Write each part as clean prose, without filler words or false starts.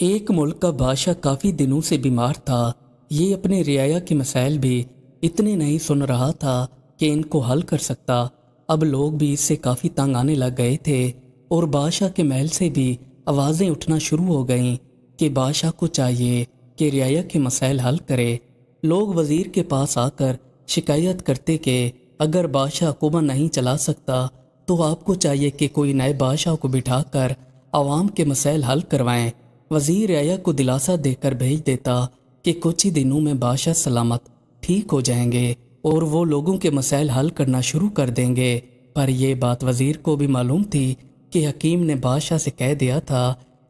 एक मुल्क का बादशाह काफ़ी दिनों से बीमार था। ये अपने रियाया के मसाइल भी इतने नहीं सुन रहा था कि इनको हल कर सकता। अब लोग भी इससे काफ़ी तंग आने लग गए थे और बादशाह के महल से भी आवाज़ें उठना शुरू हो गईं कि बादशाह को चाहिए कि रियाया के मसाइल हल करे। लोग वज़ीर के पास आकर शिकायत करते कि अगर बादशाह हुकूमत नहीं चला सकता तो आपको चाहिए कि कोई नए बादशाह को बिठाकर आवाम के मसाइल हल करवाएं। वज़ीर रियाया को दिलासा देकर भेज देता कि कुछ ही दिनों में बादशाह सलामत ठीक हो जाएंगे और वो लोगों के मसाइल हल करना शुरू कर देंगे। पर यह बात वज़ीर को भी मालूम थी कि हकीम ने बादशाह से कह दिया था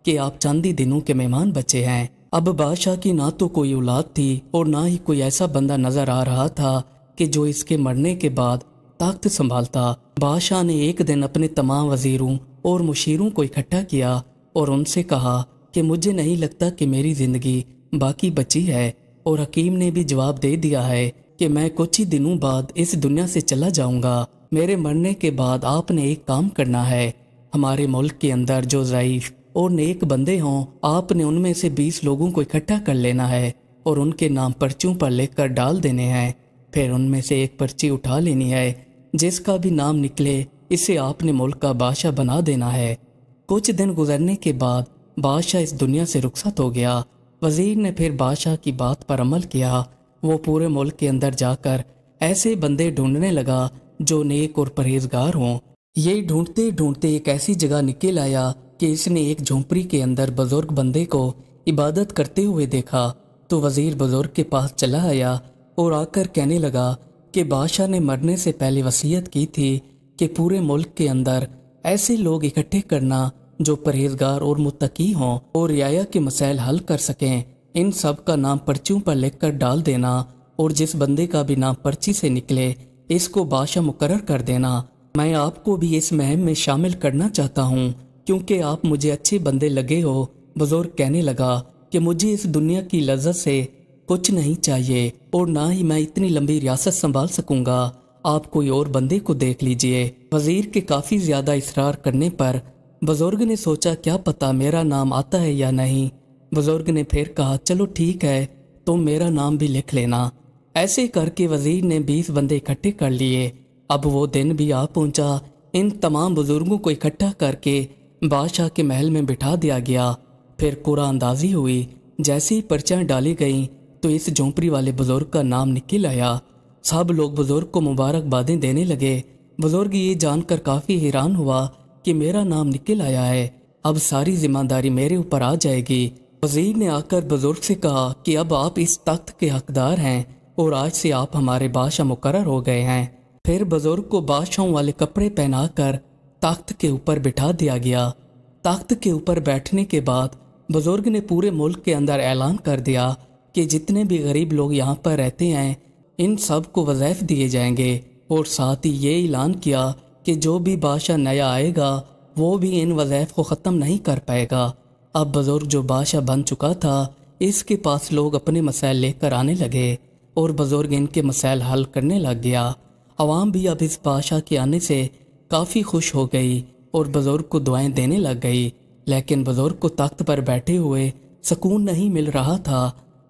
कि आप चंद ही दिनों के मेहमान बचे हैं। अब बादशाह की ना तो कोई औलाद थी और ना ही कोई ऐसा बंदा नजर आ रहा था कि जो इसके मरने के बाद तख्त संभालता। बादशाह ने एक दिन अपने तमाम वज़ीरों और मुशीरों को इकट्ठा किया और उनसे कहा कि मुझे नहीं लगता कि मेरी ज़िंदगी बाकी बची है। और हकीम ने भी जवाब दे दिया है कि मैं कुछ ही दिनों बाद इस दुनिया से चला जाऊंगा। मेरे मरने के बाद आपने एक काम करना है। हमारे मुल्क के अंदर जो ज़ईफ़ और नेक बंदे हों, आपने उनमें से 20 लोगों को इकट्ठा कर लेना है और उनके नाम पर्चियों पर लिख कर डाल देने हैं। फिर उनमें से एक पर्ची उठा लेनी है, जिसका भी नाम निकले इसे आपने मुल्क का बादशाह बना देना है। कुछ दिन गुजरने के बाद बादशाह इस दुनिया से रुखसत हो गया। वज़ीर ने फिर बादशाह की बात पर अमल किया। वो पूरे मुल्क के अंदर जाकर ऐसे बंदे ढूंढने लगा जो नेक और परहेजगार हों। ये ढूंढते ढूंढते एक ऐसी जगह निकल आया कि इसने एक झोंपड़ी के अंदर बुजुर्ग बंदे को इबादत करते हुए देखा। तो वज़ीर बुजुर्ग के पास चला आया और आकर कहने लगा कि बादशाह ने मरने से पहले वसीयत की थी कि पूरे मुल्क के अंदर ऐसे लोग इकट्ठे करना जो परहेजगार और मुत्तकी हों और रियाया के मसाइल हल कर सकें। इन सब का नाम पर्चियों पर लिखकर डाल देना और जिस बंदे का भी नाम पर्ची से निकले इसको बादशाह मुकर्रर कर देना। मैं आपको भी इस मुहिम में शामिल करना चाहता हूँ क्योंकि आप मुझे अच्छे बंदे लगे हो। बुजुर्ग कहने लगा कि मुझे इस दुनिया की लज्जत से कुछ नहीं चाहिए और ना ही मैं इतनी लंबी रियासत संभाल सकूंगा। आप कोई और बंदे को देख लीजिए। वज़ीर के काफ़ी ज़्यादा इसरार करने पर बुजुर्ग ने सोचा क्या पता मेरा नाम आता है या नहीं। बुजुर्ग ने फिर कहा चलो ठीक है, तुम मेरा नाम भी लिख लेना। ऐसे करके वज़ीर ने 20 बंदे इकट्ठे कर लिए। अब वो दिन भी आ पहुंचा। इन तमाम बुजुर्गों को इकट्ठा करके बादशाह के महल में बिठा दिया गया। फिर कुरान अंदाजी हुई। जैसे ही पर्चियाँ डाली गईं तो इस झोंपड़ी वाले बुजुर्ग का नाम निकल आया। सब लोग बुजुर्ग को मुबारकबादें देने लगे। बुजुर्ग ये जानकर काफ़ी हैरान हुआ कि मेरा नाम निकल आया है, अब सारी जिम्मेदारी मेरे ऊपर आ जाएगी। वज़ीर ने आकर बुजुर्ग से कहा कि अब आप इस तख्त के हकदार हैं और आज से आप हमारे बादशाह मुकर्रर हो गए हैं। फिर बुजुर्ग को बादशाहों वाले कपड़े पहनाकर तख्त के ऊपर बिठा दिया गया। तख्त के ऊपर बैठने के बाद बुजुर्ग ने पूरे मुल्क के अंदर ऐलान कर दिया कि जितने भी गरीब लोग यहाँ पर रहते हैं इन सब को वज़ाइफ दिए जाएंगे और साथ ही ये ऐलान किया कि जो भी बादशाह नया आएगा वो भी इन वज़ाइफ को ख़त्म नहीं कर पाएगा। अब बुजुर्ग जो बादशाह बन चुका था इसके पास लोग अपने मसाइल लेकर आने लगे और बुजुर्ग इनके मसाइल हल करने लग गया। अवाम भी अब इस बादशाह के आने से काफ़ी खुश हो गई और बुजुर्ग को दुआएं देने लग गई। लेकिन बुजुर्ग को तख्त पर बैठे हुए सुकून नहीं मिल रहा था।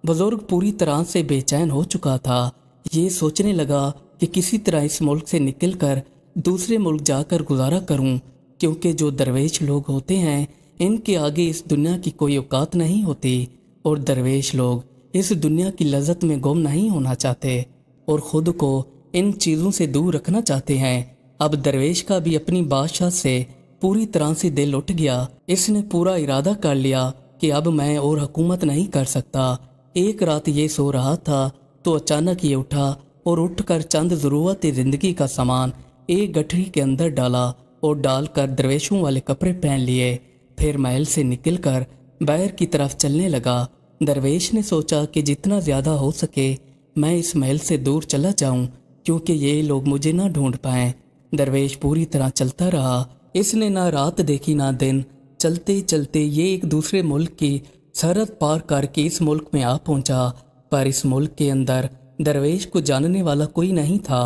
बुजुर्ग पूरी तरह से बेचैन हो चुका था। ये सोचने लगा कि किसी तरह इस मुल्क से निकलकर दूसरे मुल्क जाकर गुजारा करूं, क्योंकि जो दरवेश लोग होते हैं इनके आगे इस दुनिया की कोई औकात नहीं होती और दरवेश लोग इस दुनिया की लज्जत में गुम नहीं होना चाहते और ख़ुद को इन चीज़ों से दूर रखना चाहते हैं। अब दरवेश का भी अपनी बादशाह से पूरी तरह से दिल उठ गया। इसने पूरा इरादा कर लिया कि अब मैं और हुकूमत नहीं कर सकता। एक रात ये सो रहा था तो अचानक ये उठा और उठकर चंद ज़रूरत ज़िंदगी का सामान एक गठरी के अंदर डाला और डालकर दरवेशों वाले कपड़े पहन लिए। फिर महल से निकलकर बाहर की तरफ चलने लगा। दरवेश ने सोचा कि जितना ज़्यादा हो सके मैं इस महल से दूर चला जाऊं क्योंकि ये लोग मुझे ना ढूंढ पाएं। दरवेश पूरी तरह चलता रहा। इसने ना रात देखी ना दिन। चलते चलते ये एक दूसरे मुल्क की सरहद पार करके इस मुल्क में आ पहुंचा। पर इस मुल्क के अंदर दरवेश को जानने वाला कोई नहीं था।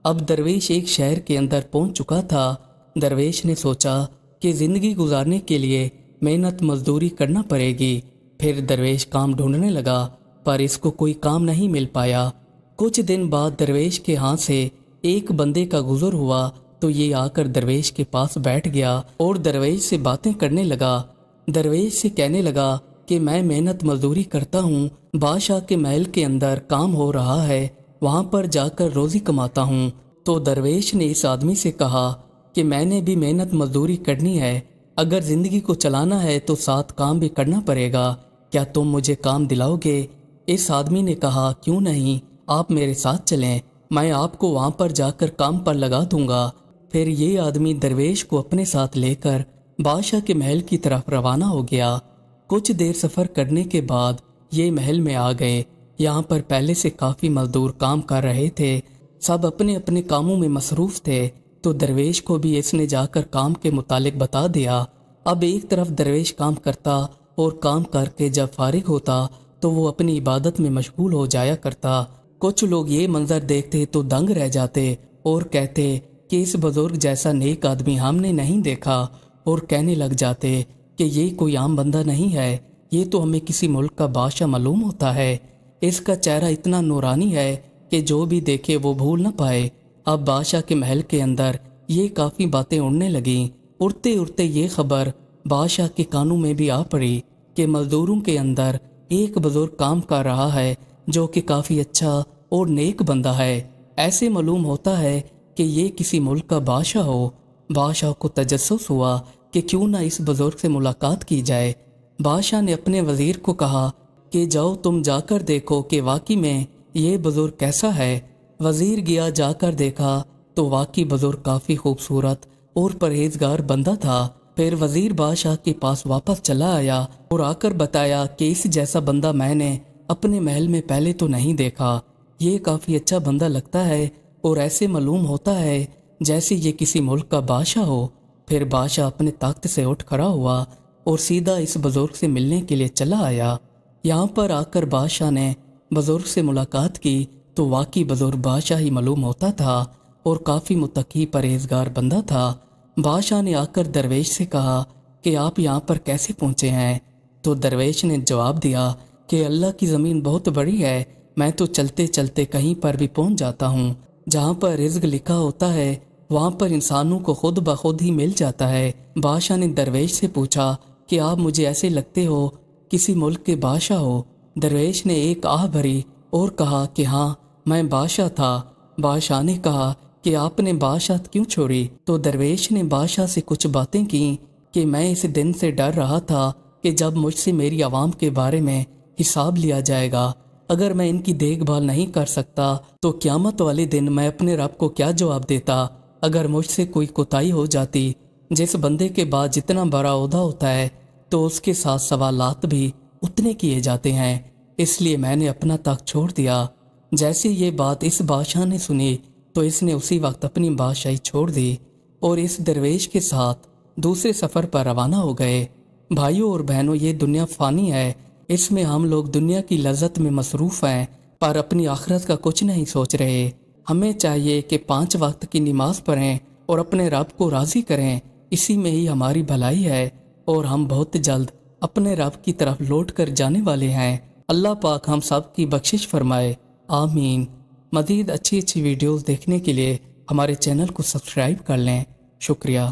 अब दरवेश एक शहर के अंदर पहुंच चुका था। दरवेश ने सोचा कि ज़िंदगी गुजारने के लिए मेहनत मजदूरी करना पड़ेगी। फिर दरवेश काम ढूंढने लगा पर इसको कोई काम नहीं मिल पाया। कुछ दिन बाद दरवेश के हाथ से एक बंदे का गुजर हुआ तो ये आकर दरवेश के पास बैठ गया और दरवेश से बातें करने लगा। दरवेश से कहने लगा कि मैं मेहनत मजदूरी करता हूँ, बादशाह के महल के अंदर काम हो रहा है, वहाँ पर जाकर रोजी कमाता हूँ। तो दरवेश ने इस आदमी से कहा कि मैंने भी मेहनत मजदूरी करनी है, अगर ज़िंदगी को चलाना है तो साथ काम भी करना पड़ेगा, क्या तुम मुझे काम दिलाओगे? इस आदमी ने कहा क्यों नहीं, आप मेरे साथ चलें, मैं आपको वहाँ पर जाकर काम पर लगा दूंगा। फिर ये आदमी दरवेश को अपने साथ लेकर बादशाह के महल की तरफ रवाना हो गया। कुछ देर सफ़र करने के बाद ये महल में आ गए। यहाँ पर पहले से काफ़ी मजदूर काम कर रहे थे, सब अपने अपने कामों में मसरूफ़ थे। तो दरवेश को भी इसने जाकर काम के मुतालिक बता दिया। अब एक तरफ दरवेश काम करता और काम करके जब फारिग होता तो वो अपनी इबादत में मशगूल हो जाया करता। कुछ लोग ये मंजर देखते तो दंग रह जाते और कहते कि इस बुजुर्ग जैसा नेक आदमी हमने नहीं देखा, और कहने लग जाते कि ये कोई आम बंदा नहीं है, ये तो हमें किसी मुल्क का बादशाह मालूम होता है। इसका चेहरा इतना नूरानी है कि जो भी देखे वो भूल न पाए। अब बादशाह के महल के अंदर ये काफ़ी बातें उड़ने लगीं। उड़ते उड़ते ये खबर बादशाह के कानों में भी आ पड़ी कि मजदूरों के अंदर एक बुजुर्ग काम कर रहा है जो कि काफ़ी अच्छा और नेक बंदा है। ऐसे मालूम होता है कि ये किसी मुल्क का बादशाह हो। बादशाह को तजस्सुस हुआ कि क्यों ना इस बुजुर्ग से मुलाकात की जाए। बादशाह ने अपने वजीर को कहा कि जाओ तुम जाकर देखो कि वाकई में ये बुजुर्ग कैसा है। वजीर गया, जाकर देखा तो वाकई बुजुर्ग काफ़ी खूबसूरत और परहेजगार बंदा था। फिर वजीर बादशाह के पास वापस चला आया और आकर बताया कि इस जैसा बंदा मैंने अपने महल में पहले तो नहीं देखा, ये काफ़ी अच्छा बंदा लगता है और ऐसे मालूम होता है जैसे ये किसी मुल्क का बादशाह हो। फिर बादशाह अपने तख्त से उठ खड़ा हुआ और सीधा इस बुजुर्ग से मिलने के लिए चला आया। यहाँ पर आकर बादशाह ने बुजुर्ग से मुलाकात की तो वाकई बुजुर्ग बादशाह ही मालूम होता था और काफ़ी मुत्तकी परहेजगार बंदा था। बादशाह ने आकर दरवेश से कहा कि आप यहाँ पर कैसे पहुँचे हैं? तो दरवेश ने जवाब दिया कि अल्लाह की ज़मीन बहुत बड़ी है, मैं तो चलते चलते कहीं पर भी पहुँच जाता हूँ। जहाँ पर रिज़्क लिखा होता है वहाँ पर इंसानों को खुद ब खुद ही मिल जाता है। बादशाह ने दरवेश से पूछा कि आप मुझे ऐसे लगते हो किसी मुल्क के बादशाह हो। दरवेश ने एक आह भरी और कहा कि हाँ, मैं बादशाह था। बादशाह ने कहा कि आपने बादशाह क्यों छोड़ी? तो दरवेश ने बादशाह से कुछ बातें की कि मैं इस दिन से डर रहा था कि जब मुझसे मेरी आवाम के बारे में हिसाब लिया जाएगा, अगर मैं इनकी देखभाल नहीं कर सकता तो क़यामत वाले दिन मैं अपने रब को क्या जवाब देता। अगर मुझसे कोई कोताही हो जाती, जिस बंदे के बाद जितना बड़ा ओहदा होता है तो उसके साथ सवालात भी उतने किए जाते हैं, इसलिए मैंने अपना तख्त छोड़ दिया। जैसे ये बात इस बादशाह ने सुनी तो इसने उसी वक्त अपनी बादशाही छोड़ दी और इस दरवेश के साथ दूसरे सफ़र पर रवाना हो गए। भाइयों और बहनों, ये दुनिया फ़ानी है, इसमें हम लोग दुनिया की लज्जत में मसरूफ़ हैं पर अपनी आखिरत का कुछ नहीं सोच रहे। हमें चाहिए कि 5 वक्त की नमाज पढ़ें और अपने रब को राज़ी करें, इसी में ही हमारी भलाई है और हम बहुत जल्द अपने रब की तरफ लौट कर जाने वाले हैं। अल्लाह पाक हम सब की बख्शिश फरमाए, आमीन। मज़ीद अच्छी अच्छी वीडियोज़ देखने के लिए हमारे चैनल को सब्सक्राइब कर लें। शुक्रिया।